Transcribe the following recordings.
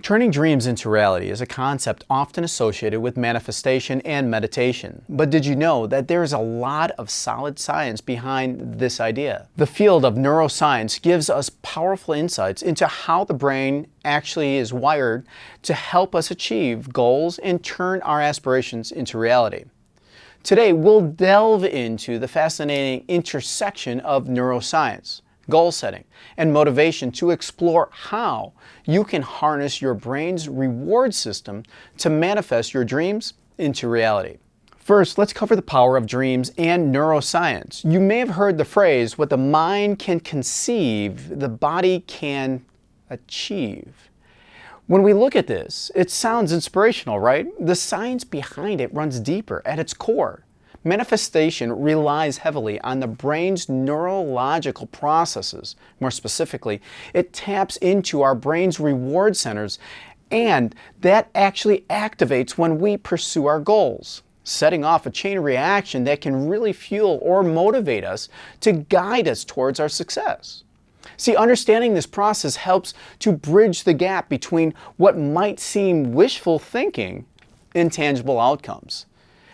Turning dreams into reality is a concept often associated with manifestation and meditation. But did you know that there is a lot of solid science behind this idea? The field of neuroscience gives us powerful insights into how the brain actually is wired to help us achieve goals and turn our aspirations into reality. Today, we'll delve into the fascinating intersection of neuroscience, goal setting, and motivation to explore how you can harness your brain's reward system to manifest your dreams into reality. First, let's cover the power of dreams and neuroscience. You may have heard the phrase, what the mind can conceive, the body can achieve. When we look at this, it sounds inspirational, right? The science behind it runs deeper at its core. Manifestation relies heavily on the brain's neurological processes. More specifically, it taps into our brain's reward centers, and that actually activates when we pursue our goals, setting off a chain reaction that can really fuel or motivate us to guide us towards our success. See, understanding this process helps to bridge the gap between what might seem wishful thinking and tangible outcomes.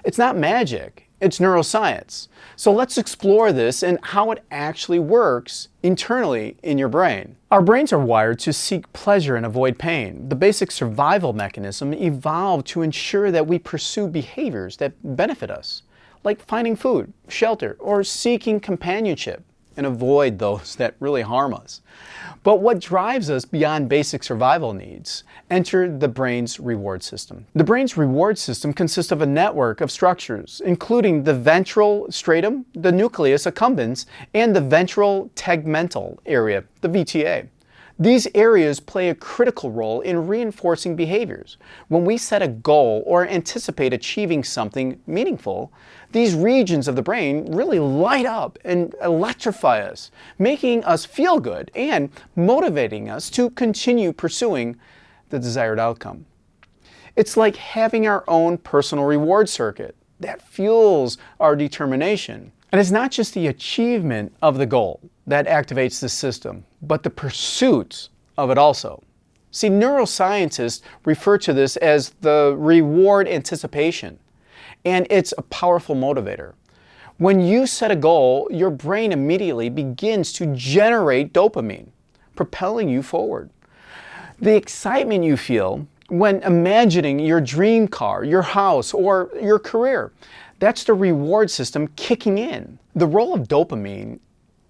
It's not magic. It's neuroscience. So let's explore this and how it actually works internally in your brain. Our brains are wired to seek pleasure and avoid pain. The basic survival mechanism evolved to ensure that we pursue behaviors that benefit us, like finding food, shelter, or seeking companionship, and avoid those that really harm us. But what drives us beyond basic survival needs? Enter the brain's reward system. The brain's reward system consists of a network of structures, including the ventral striatum, the nucleus accumbens, and the ventral tegmental area, the VTA. These areas play a critical role in reinforcing behaviors. When we set a goal or anticipate achieving something meaningful, these regions of the brain really light up and electrify us, making us feel good and motivating us to continue pursuing the desired outcome. It's like having our own personal reward circuit that fuels our determination. And it's not just the achievement of the goal that activates the system, but the pursuit of it also. See, neuroscientists refer to this as the reward anticipation, and it's a powerful motivator. When you set a goal, your brain immediately begins to generate dopamine, propelling you forward. The excitement you feel when imagining your dream car, your house, or your career, that's the reward system kicking in. The role of dopamine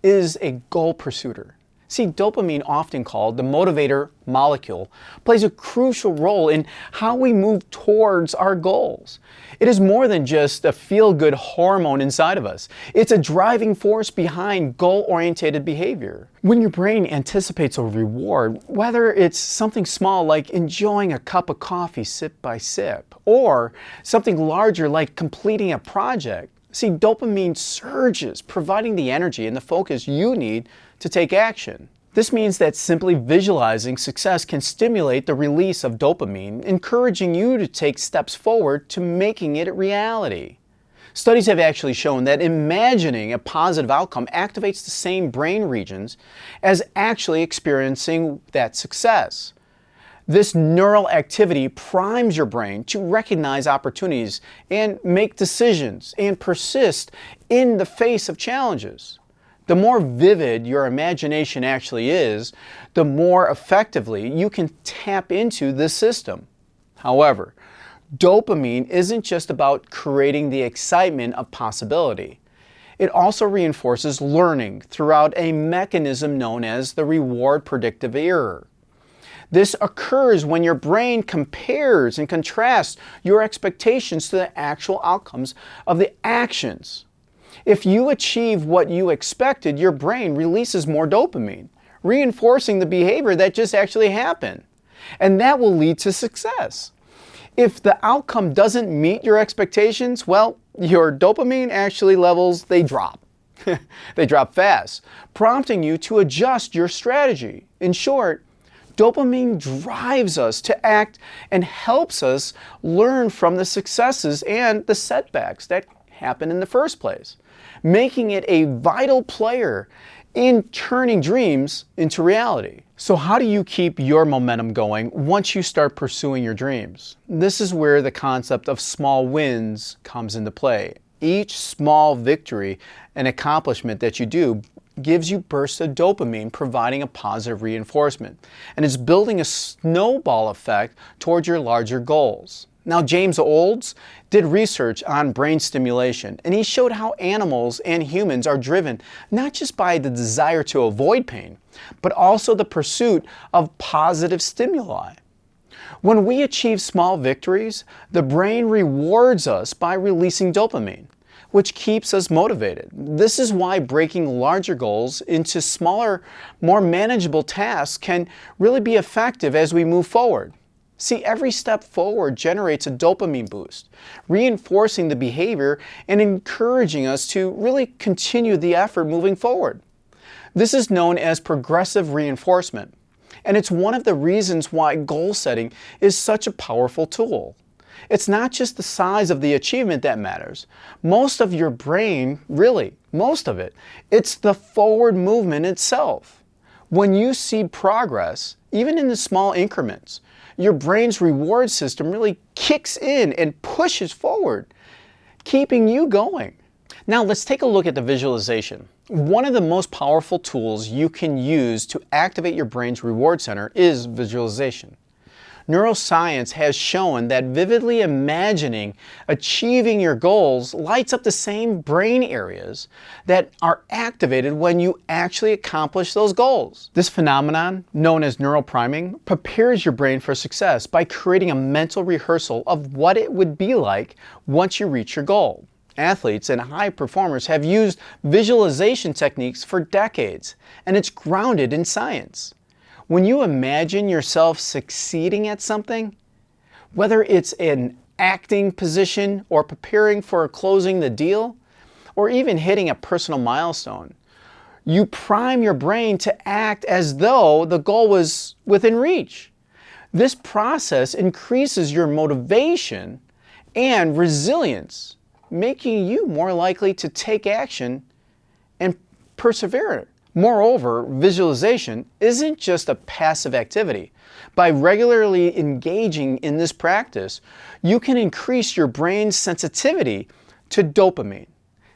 is a goal pursuer. See, dopamine, often called the motivator molecule, plays a crucial role in how we move towards our goals. It is more than just a feel-good hormone inside of us. It's a driving force behind goal-oriented behavior. When your brain anticipates a reward, whether it's something small like enjoying a cup of coffee sip by sip, or something larger like completing a project, see, dopamine surges, providing the energy and the focus you need to take action. This means that simply visualizing success can stimulate the release of dopamine, encouraging you to take steps forward to making it a reality. Studies have actually shown that imagining a positive outcome activates the same brain regions as actually experiencing that success. This neural activity primes your brain to recognize opportunities and make decisions and persist in the face of challenges. The more vivid your imagination actually is, the more effectively you can tap into this system. However, dopamine isn't just about creating the excitement of possibility. It also reinforces learning throughout a mechanism known as the reward predictive error. This occurs when your brain compares and contrasts your expectations to the actual outcomes of the actions. If you achieve what you expected, your brain releases more dopamine, reinforcing the behavior that just actually happened. And that will lead to success. If the outcome doesn't meet your expectations, well, your dopamine actually levels, they drop. They drop fast, prompting you to adjust your strategy. In short, dopamine drives us to act and helps us learn from the successes and the setbacks that happen in the first place, making it a vital player and turning dreams into reality. So how do you keep your momentum going once you start pursuing your dreams? This is where the concept of small wins comes into play. Each small victory and accomplishment that you do gives you bursts of dopamine, providing a positive reinforcement. And it's building a snowball effect towards your larger goals. Now, James Olds did research on brain stimulation, and he showed how animals and humans are driven not just by the desire to avoid pain, but also the pursuit of positive stimuli. When we achieve small victories, the brain rewards us by releasing dopamine, which keeps us motivated. This is why breaking larger goals into smaller, more manageable tasks can really be effective as we move forward. See, every step forward generates a dopamine boost, reinforcing the behavior and encouraging us to really continue the effort moving forward. This is known as progressive reinforcement, and it's one of the reasons why goal setting is such a powerful tool. It's not just the size of the achievement that matters. Most of your brain, really, most of it, it's the forward movement itself. When you see progress, even in the small increments, your brain's reward system really kicks in and pushes forward, keeping you going. Now let's take a look at the visualization. One of the most powerful tools you can use to activate your brain's reward center is visualization. Neuroscience has shown that vividly imagining achieving your goals lights up the same brain areas that are activated when you actually accomplish those goals. This phenomenon, known as neural priming, prepares your brain for success by creating a mental rehearsal of what it would be like once you reach your goal. Athletes and high performers have used visualization techniques for decades, and it's grounded in science. When you imagine yourself succeeding at something, whether it's an acting position or preparing for closing the deal, or even hitting a personal milestone, you prime your brain to act as though the goal was within reach. This process increases your motivation and resilience, making you more likely to take action and persevere. Moreover, visualization isn't just a passive activity. By regularly engaging in this practice, you can increase your brain's sensitivity to dopamine,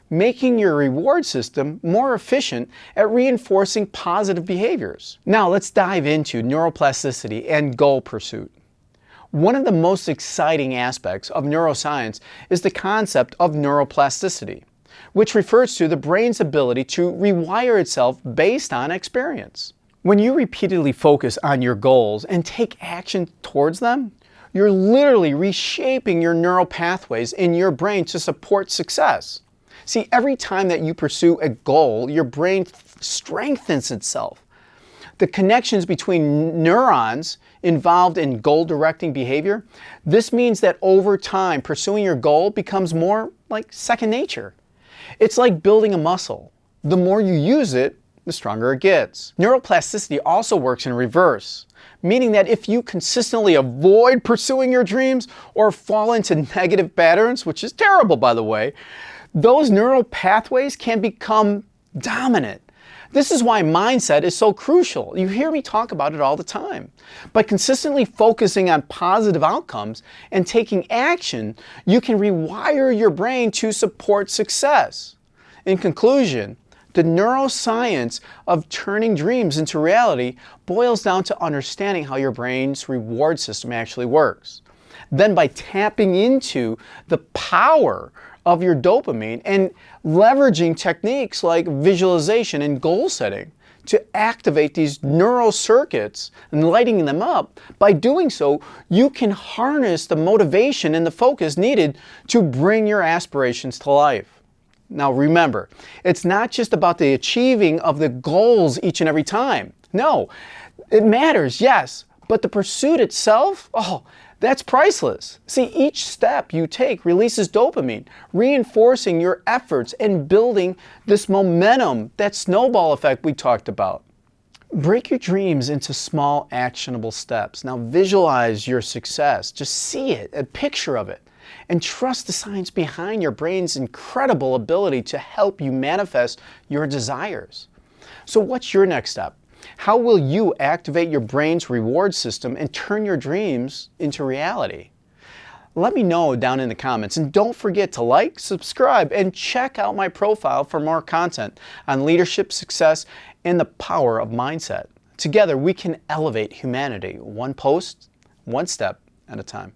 making your reward system more efficient at reinforcing positive behaviors. Now let's dive into neuroplasticity and goal pursuit. One of the most exciting aspects of neuroscience is the concept of neuroplasticity, which refers to the brain's ability to rewire itself based on experience. When you repeatedly focus on your goals and take action towards them, you're literally reshaping your neural pathways in your brain to support success. See, every time that you pursue a goal, your brain strengthens itself. The connections between neurons involved in goal-directing behavior, this means that over time, pursuing your goal becomes more like second nature. It's like building a muscle. The more you use it, the stronger it gets. Neuroplasticity also works in reverse, meaning that if you consistently avoid pursuing your dreams or fall into negative patterns, which is terrible by the way, those neural pathways can become dominant. This is why mindset is so crucial. You hear me talk about it all the time. By consistently focusing on positive outcomes and taking action, you can rewire your brain to support success. In conclusion, the neuroscience of turning dreams into reality boils down to understanding how your brain's reward system actually works. Then by tapping into the power of your dopamine and leveraging techniques like visualization and goal setting to activate these neural circuits and lighting them up, by doing so, you can harness the motivation and the focus needed to bring your aspirations to life. Now remember, it's not just about the achieving of the goals each and every time. No, it matters, yes, but the pursuit itself, that's priceless. See, each step you take releases dopamine, reinforcing your efforts and building this momentum, that snowball effect we talked about. Break your dreams into small, actionable steps. Now visualize your success. Just see it, a picture of it, and trust the science behind your brain's incredible ability to help you manifest your desires. So what's your next step? How will you activate your brain's reward system and turn your dreams into reality? Let me know down in the comments, and don't forget to like, subscribe, and check out my profile for more content on leadership, success, and the power of mindset. Together we can elevate humanity one post, one step at a time.